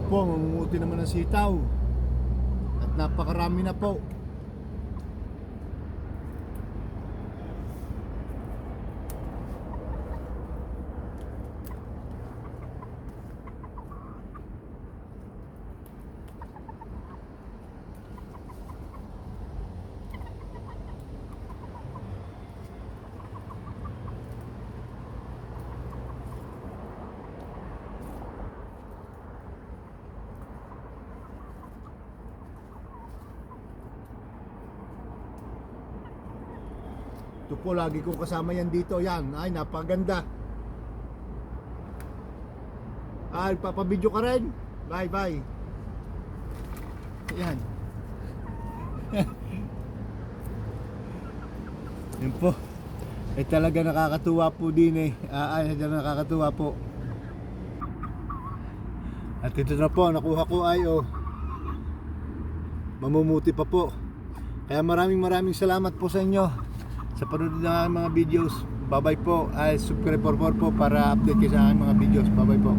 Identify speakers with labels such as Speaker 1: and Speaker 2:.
Speaker 1: po, mamumuti naman ng sitaw. At napakarami na po. Ito po, lagi kong kasama yan dito. Yan, ay napaganda. Ay, papabidyo ka rin. Bye bye. Yan. Yan po. Eh talaga nakakatuwa po din eh. Ay, nakakatuwa po. At ito na po, nakuha ko ay mamumuti pa po. Kaya maraming salamat po sa inyo sa panonood ng mga videos. Bye bye po. Ay subscribe po para update kayo sa aking mga videos. Bye bye po.